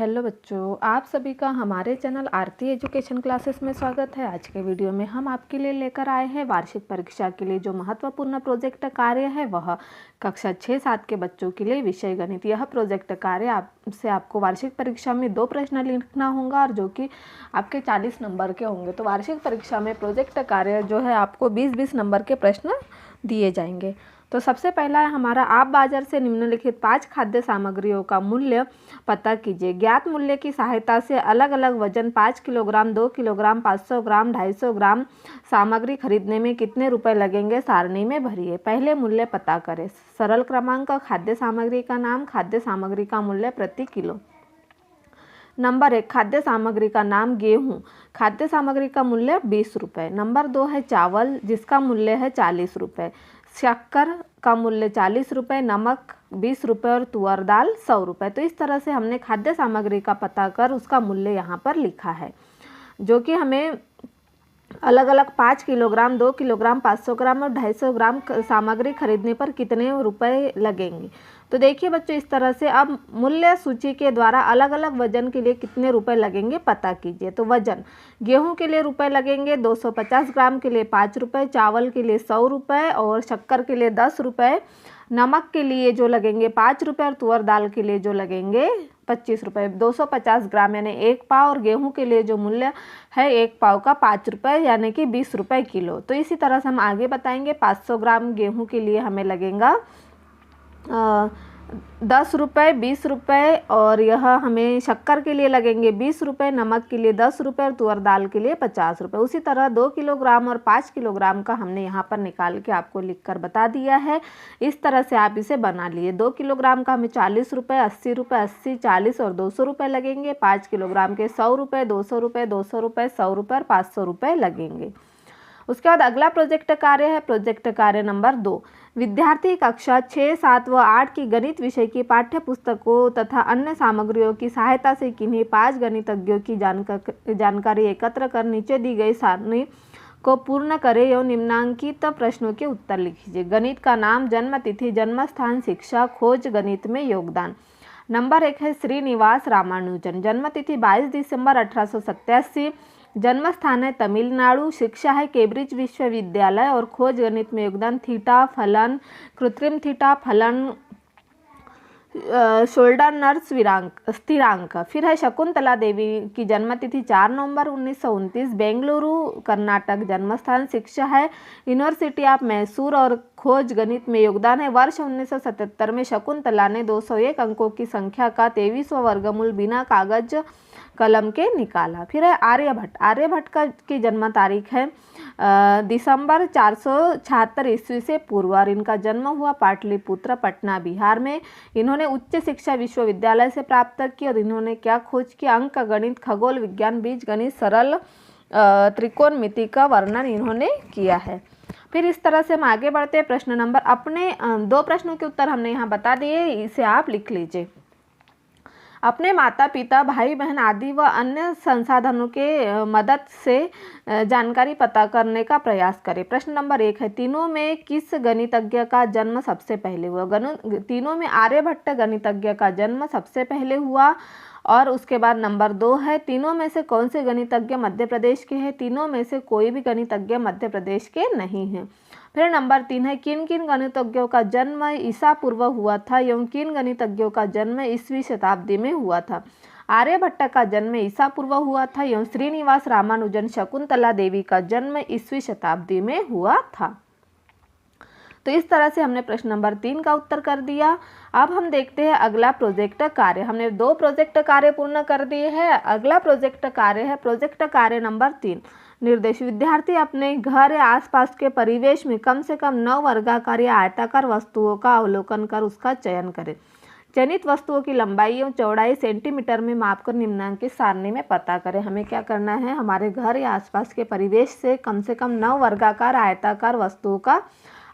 Hello बच्चों, आप सभी का हमारे चैनल आरती एजुकेशन क्लासेस में स्वागत है। आज के वीडियो में हम आपके लिए लेकर आए हैं वार्षिक परीक्षा के लिए जो महत्वपूर्ण प्रोजेक्ट कार्य है वह कक्षा 6-7 के बच्चों के लिए विषय गणित। यह प्रोजेक्ट कार्य आपको वार्षिक परीक्षा में 2 प्रश्न लिखना होगा और जो कि आपके 40 नंबर के होंगे। तो वार्षिक परीक्षा में प्रोजेक्ट कार्य जो है आपको 20-20 नंबर के प्रश्न दिए जाएंगे। तो सबसे पहला है हमारा, आप बाजार से निम्नलिखित 5 खाद्य सामग्रियों का मूल्य पता कीजिए। ज्ञात मूल्य की सहायता से अलग अलग वजन 5 किलोग्राम, 2 किलोग्राम, 500 ग्राम, 250 ग्राम सामग्री खरीदने में कितने रुपए लगेंगे सारणी में भरिए। पहले मूल्य पता करें। सरल क्रमांक, खाद्य सामग्री का नाम, खाद्य सामग्री का मूल्य प्रति किलो। नंबर 1, खाद्य सामग्री का नाम गेहूं, खाद्य सामग्री का मूल्य 20 रुपये। नंबर 2 है चावल जिसका मूल्य है 40 रुपये, शक्कर का मूल्य 40 रुपये, नमक 20 रुपये और तुअर दाल 100 रुपये। तो इस तरह से हमने खाद्य सामग्री का पता कर उसका मूल्य यहाँ पर लिखा है, जो कि हमें अलग अलग 5 किलोग्राम, 2 किलोग्राम, 500 ग्राम और 250 ग्राम सामग्री खरीदने पर कितने रुपए लगेंगे। तो देखिए बच्चों, इस तरह से अब मूल्य सूची के द्वारा अलग अलग वजन के लिए कितने रुपए लगेंगे पता कीजिए। तो वजन, गेहूं के लिए रुपए लगेंगे 250 ग्राम के लिए 5 रुपये, चावल के लिए 100 रुपये और शक्कर के लिए 10 रुपये, नमक के लिए जो लगेंगे 5 रुपये और तुअर दाल के लिए जो लगेंगे 25 रुपये। 250 ग्राम यानी 1 पाव और गेहूं के लिए जो मूल्य है 1 पाव का 5 रुपये यानी कि 20 रुपये किलो। तो इसी तरह से हम आगे बताएंगे। 500 ग्राम गेहूं के लिए हमें लगेगा 10 रुपये, 20 रुपये और यह हमें शक्कर के लिए लगेंगे 20 रुपये, नमक के लिए 10 रुपये और तुअर दाल के लिए 50 रुपये। उसी तरह 2 किलोग्राम और 5 किलोग्राम का हमने यहाँ पर निकाल के आपको लिखकर बता दिया है। इस तरह से आप इसे बना लिए। 2 किलोग्राम का हमें 40 रुपये, 80 रुपये, 80, 40 और 200 रुपये लगेंगे। 5 किलोग्राम के 100 रुपये, 200 रुपये, 200 रुपये, 100 रुपये और 500 रुपये लगेंगे। उसके बाद अगला प्रोजेक्ट कार्य है प्रोजेक्ट कार्य नंबर 2। विद्यार्थी कक्षा 6, 7 व 8 की गणित विषय की पाठ्य पुस्तकों तथा अन्य सामग्रियों की सहायता से किन्हीं 5 गणितज्ञों की जानकारी एकत्र कर नीचे दी गई सारणी को पूर्ण करें एवं निम्नांकित प्रश्नों के उत्तर लिखिए। गणित का नाम, जन्म तिथि, जन्म स्थान, शिक्षा, खोज, गणित में योगदान। नंबर 1 है श्रीनिवास रामानुजन, जन्म तिथि 22 दिसंबर 1887, जन्म स्थान है तमिलनाडु, शिक्षा है केम्ब्रिज विश्वविद्यालय और खोज गणित में योगदान थीटा, फलन, कृत्रिम थीटा, फलन, शोल्डर नर्स स्थिरांक। फिर है शकुंतला देवी की जन्म तिथि 4 नवंबर 1929, बेंगलुरु कर्नाटक, जन्म स्थान, शिक्षा है यूनिवर्सिटी ऑफ मैसूर और खोज गणित में योगदान है वर्ष 1977 में शकुंतला ने 201 अंकों की संख्या का 23वां वर्गमूल बिना कागज कलम के निकाला। फिर है आर्यभट्ट, आर्यभट्ट की जन्म तारीख है दिसंबर 476 ईस्वी से पूर्व और इनका जन्म हुआ पाटलिपुत्र, पटना, बिहार में। इन्होंने उच्च शिक्षा विश्वविद्यालय से प्राप्त की और इन्होंने क्या खोज किया, अंक गणित, खगोल विज्ञान, बीज गणित, सरल त्रिकोणमिति का वर्णन इन्होंने किया है। फिर इस तरह से हम आगे बढ़ते हैं। प्रश्न नंबर, अपने 2 प्रश्नों के उत्तर हमने यहाँ बता दिए, इसे आप लिख लीजिए। अपने माता पिता, भाई बहन आदि व अन्य संसाधनों के मदद से जानकारी पता करने का प्रयास करें। प्रश्न नंबर 1 है, तीनों में किस गणितज्ञ का जन्म सबसे पहले हुआ। तीनों में आर्यभट्ट गणितज्ञ का जन्म सबसे पहले हुआ। और उसके बाद नंबर 2 है, तीनों में से कौन से गणितज्ञ मध्य प्रदेश के हैं। तीनों में से कोई भी गणितज्ञ मध्य प्रदेश के नहीं हैं। फिर नंबर 3 है, किन किन गणितज्ञों का जन्म ईसा पूर्व हुआ था एवं किन गणितज्ञों का जन्म ईसवीं शताब्दी में हुआ था। आर्यभट्ट का जन्म ईसा पूर्व हुआ था एवं श्रीनिवास रामानुजन, शकुंतला देवी का जन्म ईसवीं शताब्दी में हुआ था। तो इस तरह से हमने प्रश्न नंबर 3 का उत्तर कर दिया। अब हम देखते हैं अगला प्रोजेक्ट कार्य। हमने 2 प्रोजेक्ट कार्य पूर्ण कर दिए हैं। अगला प्रोजेक्ट कार्य है प्रोजेक्ट कार्य नंबर 3। निर्देश, विद्यार्थी अपने घर या आसपास के परिवेश में कम से कम 9 वर्गाकार या आयताकार वस्तुओं का अवलोकन कर उसका चयन करें। चयनित वस्तुओं की लंबाई एवं चौड़ाई सेंटीमीटर में मापकर निम्नांकित सारणी में पता करें। हमें क्या करना है, हमारे घर या आसपास के परिवेश से कम 9 वर्गाकार आयताकार वस्तुओं का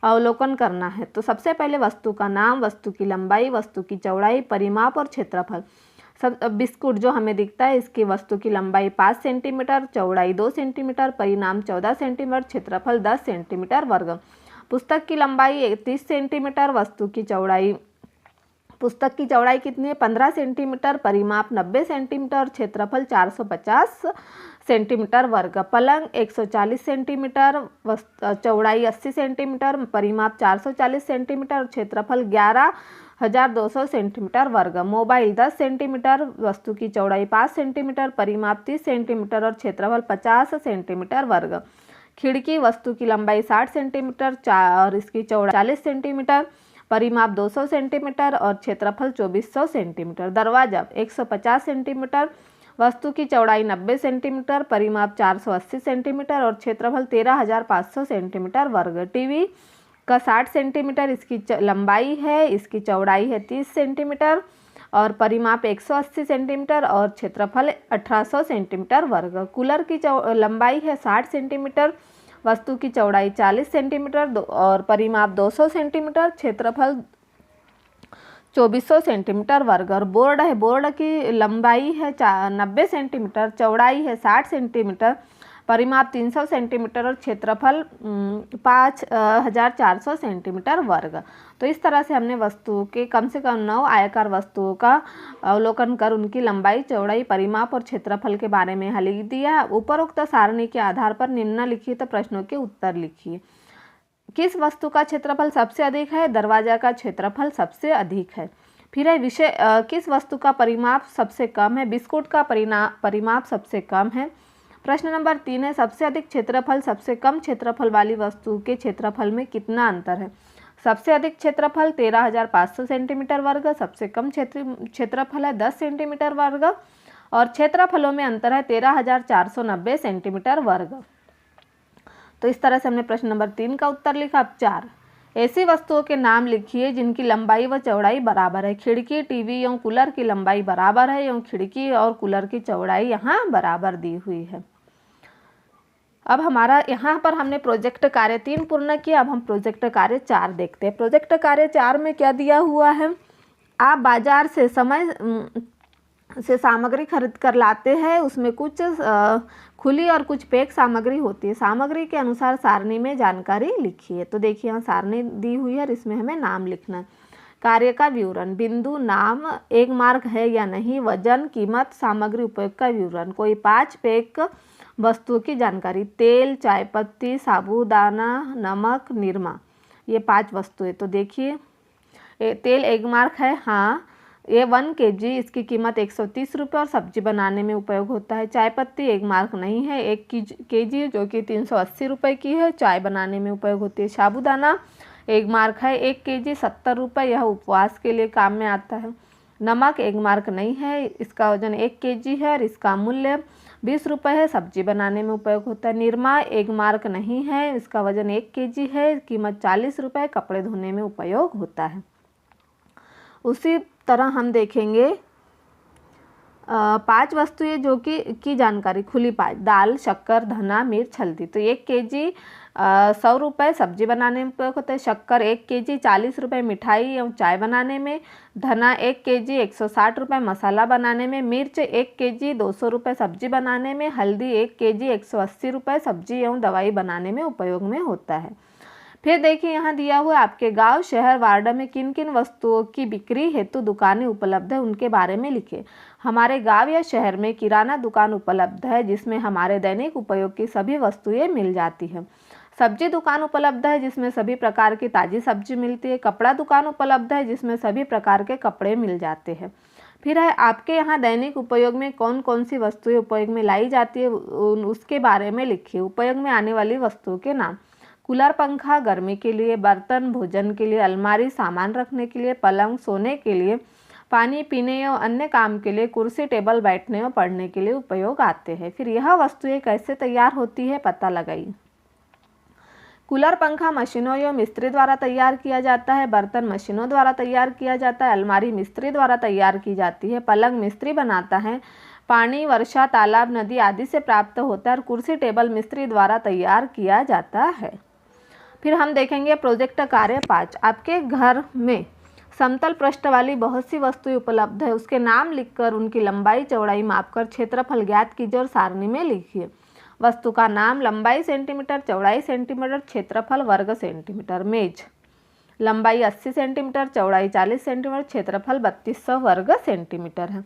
अवलोकन करना है। तो सबसे पहले वस्तु का नाम, वस्तु की लंबाई, वस्तु की चौड़ाई, परिमाप और क्षेत्रफल। सब बिस्कुट जो हमें दिखता है इसकी वस्तु की लंबाई 5 सेंटीमीटर, चौड़ाई 2 सेंटीमीटर, परिमाप 14 सेंटीमीटर, क्षेत्रफल 10 सेंटीमीटर वर्ग। पुस्तक की लंबाई 30 सेंटीमीटर, वस्तु की चौड़ाई पुस्तक की चौड़ाई कितनी है? 15 सेंटीमीटर, परिमाप 90 सेंटीमीटर और क्षेत्रफल 450 सेंटीमीटर वर्ग। पलंग 140 सेंटीमीटर, चौड़ाई 80 सेंटीमीटर, परिमाप 440 सेंटीमीटर और क्षेत्रफल 11,200 सेंटीमीटर वर्ग। मोबाइल 10 सेंटीमीटर, वस्तु की चौड़ाई 5 सेंटीमीटर, परिमाप 30 सेंटीमीटर और क्षेत्रफल 50 सेंटीमीटर वर्ग। खिड़की, वस्तु की लंबाई 60 सेंटीमीटर और इसकी चौड़ाई 40 सेंटीमीटर, परिमाप 200 सेंटीमीटर और क्षेत्रफल 2400 सेंटीमीटर। दरवाजा 150 सेंटीमीटर, वस्तु की चौड़ाई 90 सेंटीमीटर, परिमाप 480 सेंटीमीटर और क्षेत्रफल 13,500 सेंटीमीटर वर्ग। टीवी का 60 सेंटीमीटर इसकी लंबाई है, इसकी चौड़ाई है 30 सेंटीमीटर और परिमाप 180 सेंटीमीटर और क्षेत्रफल 1800 सेंटीमीटर वर्ग। कूलर की लंबाई है 60 सेंटीमीटर, वस्तु की चौड़ाई 40 सेंटीमीटर और परिमाप 200 सेंटीमीटर, क्षेत्रफल 2400 सेंटीमीटर वर्ग। और बोर्ड है, बोर्ड की लंबाई है 90 सेंटीमीटर, चौड़ाई है 60 सेंटीमीटर, परिमाप 300 सेंटीमीटर और क्षेत्रफल 5400 सेंटीमीटर वर्ग। तो इस तरह से हमने वस्तुओं के कम से कम 9 आयताकार वस्तुओं का अवलोकन कर उनकी लंबाई, चौड़ाई, परिमाप और क्षेत्रफल के बारे में लिख दिया। उपरोक्त सारणी के आधार पर निम्नलिखित प्रश्नों के उत्तर लिखिए। किस वस्तु का क्षेत्रफल सबसे अधिक है? दरवाजा का क्षेत्रफल सबसे अधिक है। फिर है विषय, किस वस्तु का परिमाप सबसे कम है? बिस्कुट का परिमाप सबसे कम है। प्रश्न नंबर 3 है, सबसे अधिक क्षेत्रफल सबसे कम क्षेत्रफल वाली वस्तु के क्षेत्रफल में कितना अंतर है? सबसे अधिक क्षेत्रफल 13,500 सेंटीमीटर वर्ग, सबसे कम क्षेत्रफल है 10 सेंटीमीटर वर्ग और क्षेत्रफलों में अंतर है 13,490 सेंटीमीटर वर्ग। तो इस तरह से हमने प्रश्न नंबर 3 का उत्तर लिखा। अब 4, ऐसी वस्तुओं के नाम लिखिए जिनकी लंबाई व चौड़ाई बराबर है। खिड़की, टीवी एवं कूलर की लंबाई बराबर है एवं खिड़की और कूलर की चौड़ाई यहाँ बराबर दी हुई है। अब हमारा यहाँ पर हमने प्रोजेक्ट कार्य 3 पूर्ण किया। अब हम प्रोजेक्ट कार्य 4 देखते हैं। प्रोजेक्ट कार्य 4 में क्या दिया हुआ है? आप बाजार से सामग्री खरीद कर लाते हैं, उसमें कुछ खुली और कुछ पैक सामग्री होती है। सामग्री के अनुसार सारणी में जानकारी लिखिए। तो देखिए यहाँ सारणी दी हुई है और इसमें हमें नाम लिखना है। कार्य का विवरण, बिंदु, नाम, 1 मार्क है या नहीं, वजन, कीमत, सामग्री उपयोग का विवरण। कोई 5 पैक वस्तुओं की जानकारी, तेल, चाय पत्ती, साबूदाना, नमक, निरमा, ये 5 वस्तुएं। तो देखिए तेल 1 मार्क है, हाँ। ये 1 kg, इसकी कीमत 130 रुपये और सब्जी बनाने में उपयोग होता है। चाय पत्ती 1 मार्क नहीं है, 1 kg जो कि 380 रुपये की है, चाय बनाने में उपयोग होती है। साबूदाना 1 मार्क है, 1 kg 70 रुपये, यह उपवास के लिए काम में आता है। नमक 1 मार्क नहीं है, इसका वजन 1 kg है और इसका मूल्य 20 रुपये है, सब्जी बनाने में उपयोग होता है। निरमा 1 मार्क नहीं है, इसका वजन 1 kg है, कीमत 40 रुपये, कपड़े धोने में उपयोग होता है। उसी तरह हम देखेंगे 5 वस्तुएं जो कि जानकारी खुली 5, दाल, शक्कर, धना, मिर्च, हल्दी। तो 1 kg 100 रुपये सब्जी बनाने में उपयोग होता है। शक्कर 1 kg 40 रुपये मिठाई एवं चाय बनाने में। धना 1 kg 160 रुपये मसाला बनाने में। मिर्च 1 kg 200 रुपये सब्जी बनाने में। हल्दी 1 kg 180 रुपये सब्जी एवं दवाई बनाने में उपयोग में होता है। फिर देखिए यहाँ दिया हुआ आपके गांव, शहर, वार्ड में किन किन वस्तुओं की बिक्री हेतु दुकानें उपलब्ध है, उनके बारे में लिखे। हमारे गांव या शहर में किराना दुकान उपलब्ध है जिसमें हमारे दैनिक उपयोग की सभी वस्तुएं मिल जाती हैं। सब्जी दुकान उपलब्ध है जिसमें सभी प्रकार की ताज़ी सब्जी मिलती है। कपड़ा दुकान उपलब्ध है जिसमें सभी प्रकार के कपड़े मिल जाते हैं। फिर है आपके यहाँ दैनिक उपयोग में कौन कौन सी वस्तुएं उपयोग में लाई जाती है, उसके बारे में लिखिए। उपयोग में आने वाली वस्तुओं के नाम, कूलर, पंखा गर्मी के लिए, बर्तन भोजन के लिए, अलमारी सामान रखने के लिए, पलंग सोने के लिए, पानी पीने और अन्य काम के लिए, कुर्सी टेबल बैठने और पढ़ने के लिए उपयोग आते हैं। फिर यह वस्तुएं कैसे तैयार होती है पता लगाइए। कूलर पंखा मशीनों या मिस्त्री द्वारा तैयार किया जाता है। बर्तन मशीनों द्वारा तैयार किया जाता है। अलमारी मिस्त्री द्वारा तैयार की जाती है। पलंग मिस्त्री बनाता है। पानी वर्षा, तालाब, नदी आदि से प्राप्त होता है और कुर्सी टेबल मिस्त्री द्वारा तैयार किया जाता है। फिर हम देखेंगे प्रोजेक्ट कार्य 5। आपके घर में समतल पृष्ठ वाली बहुत सी वस्तुएं उपलब्ध है, उसके नाम लिखकर उनकी लंबाई चौड़ाई मापकर क्षेत्रफल ज्ञात कीजिए और सारणी में लिखिए। वस्तु का नाम, लंबाई सेंटीमीटर, चौड़ाई सेंटीमीटर, क्षेत्रफल वर्ग सेंटीमीटर। मेज लंबाई 80 सेंटीमीटर, चौड़ाई 40 सेंटीमीटर, क्षेत्रफल 3200 वर्ग सेंटीमीटर है।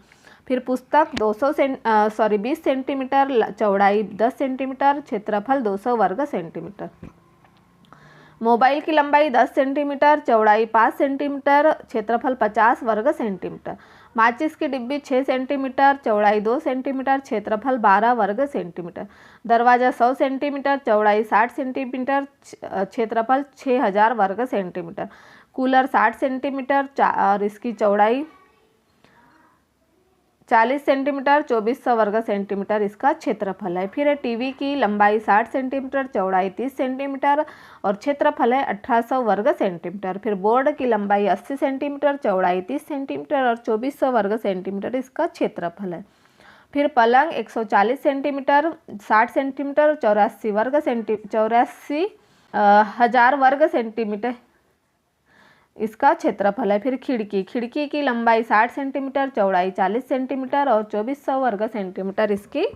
फिर पुस्तक 20 सेंटीमीटर, चौड़ाई 10 सेंटीमीटर, क्षेत्रफल 200 वर्ग सेंटीमीटर। मोबाइल की लंबाई 10 सेंटीमीटर, चौड़ाई 5 सेंटीमीटर, क्षेत्रफल 50 वर्ग सेंटीमीटर। माचिस की डिब्बी 6 सेंटीमीटर, चौड़ाई 2 सेंटीमीटर, क्षेत्रफल 12 वर्ग सेंटीमीटर। दरवाज़ा 100 सेंटीमीटर, चौड़ाई 60 सेंटीमीटर, क्षेत्रफल 6000 वर्ग सेंटीमीटर। कूलर 60 सेंटीमीटर और इसकी चौड़ाई 40 सेंटीमीटर, 2400 वर्ग सेंटीमीटर इसका क्षेत्रफल है। फिर टीवी की लंबाई 60 सेंटीमीटर, चौड़ाई 30 सेंटीमीटर और क्षेत्रफल है 1800 वर्ग सेंटीमीटर। फिर बोर्ड की लंबाई 80 सेंटीमीटर, चौड़ाई 30 सेंटीमीटर और 2400 वर्ग सेंटीमीटर इसका क्षेत्रफल है। फिर पलंग 140 सेंटीमीटर, 60 सेंटीमीटर, 84,000 वर्ग सेंटीमीटर इसका क्षेत्रफल है। फिर खिड़की की लंबाई 60 सेंटीमीटर, चौड़ाई 40 सेंटीमीटर और 2400 वर्ग सेंटीमीटर इसकी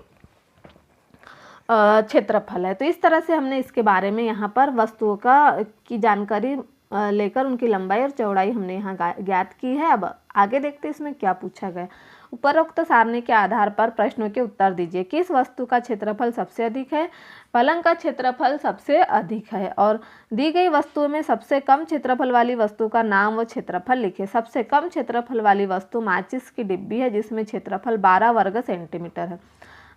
क्षेत्रफल है। तो इस तरह से हमने इसके बारे में यहाँ पर वस्तुओं की जानकारी लेकर उनकी लंबाई और चौड़ाई हमने यहाँ ज्ञात की है। अब आगे देखते हैं इसमें क्या पूछा गया। उपरोक्त सारणी के आधार पर प्रश्नों के उत्तर दीजिए। किस वस्तु का क्षेत्रफल सबसे अधिक है? पलंग का क्षेत्रफल सबसे अधिक है। और दी गई वस्तुओं में सबसे कम क्षेत्रफल वाली वस्तु का नाम व क्षेत्रफल लिखें। सबसे कम क्षेत्रफल वाली वस्तु माचिस की डिब्बी है, जिसमें क्षेत्रफल 12 वर्ग सेंटीमीटर है।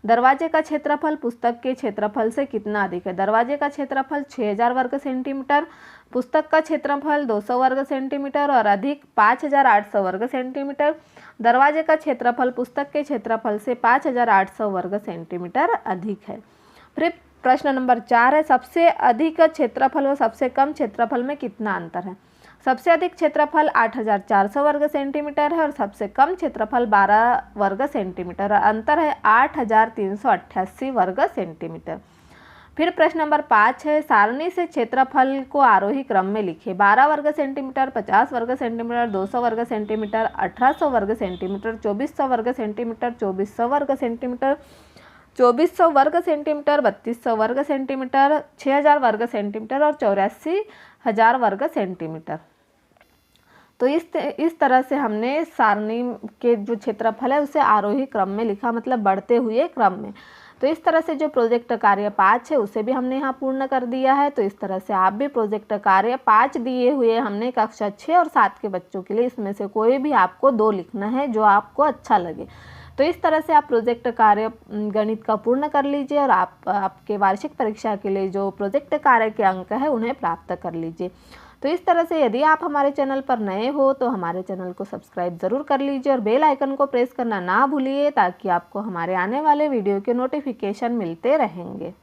दरवाजे का क्षेत्रफल पुस्तक के क्षेत्रफल से कितना अधिक है? दरवाजे का क्षेत्रफल 6000 वर्ग सेंटीमीटर, पुस्तक का क्षेत्रफल 200 वर्ग सेंटीमीटर और अधिक 5800 वर्ग सेंटीमीटर। दरवाजे का क्षेत्रफल पुस्तक के क्षेत्रफल से 5800 वर्ग सेंटीमीटर अधिक है। फिर प्रश्न नंबर 4 है, सबसे अधिक क्षेत्रफल व सबसे कम क्षेत्रफल में कितना अंतर है? सबसे अधिक क्षेत्रफल 8400 वर्ग सेंटीमीटर है और सबसे कम क्षेत्रफल 12 वर्ग सेंटीमीटर और अंतर है 8388 वर्ग सेंटीमीटर। फिर प्रश्न नंबर 5 है, सारणी से क्षेत्रफल को आरोही क्रम में लिखे। 12 वर्ग सेंटीमीटर, 50 वर्ग सेंटीमीटर, 200 वर्ग सेंटीमीटर, 1800 वर्ग सेंटीमीटर, 2400 वर्ग सेंटीमीटर, 2400 वर्ग सेंटीमीटर, 2400 वर्ग सेंटीमीटर, 3200 वर्ग सेंटीमीटर, 6000 वर्ग सेंटीमीटर और 84000 वर्ग सेंटीमीटर। तो इस तरह से हमने सारणी के जो क्षेत्रफल है उसे आरोही क्रम में लिखा, मतलब बढ़ते हुए क्रम में। तो इस तरह से जो प्रोजेक्ट कार्य 5 है उसे भी हमने यहाँ पूर्ण कर दिया है। तो इस तरह से आप भी प्रोजेक्ट कार्य 5 दिए हुए हमने कक्षा 6 और 7 के बच्चों के लिए, इसमें से कोई भी आपको 2 लिखना है जो आपको अच्छा लगे। तो इस तरह से आप प्रोजेक्ट कार्य गणित का पूर्ण कर लीजिए और आपके वार्षिक परीक्षा के लिए जो प्रोजेक्ट कार्य के अंक है उन्हें प्राप्त कर लीजिए। तो इस तरह से यदि आप हमारे चैनल पर नए हो तो हमारे चैनल को सब्सक्राइब ज़रूर कर लीजिए और बेल आइकन को प्रेस करना ना भूलिए, ताकि आपको हमारे आने वाले वीडियो के नोटिफिकेशन मिलते रहेंगे।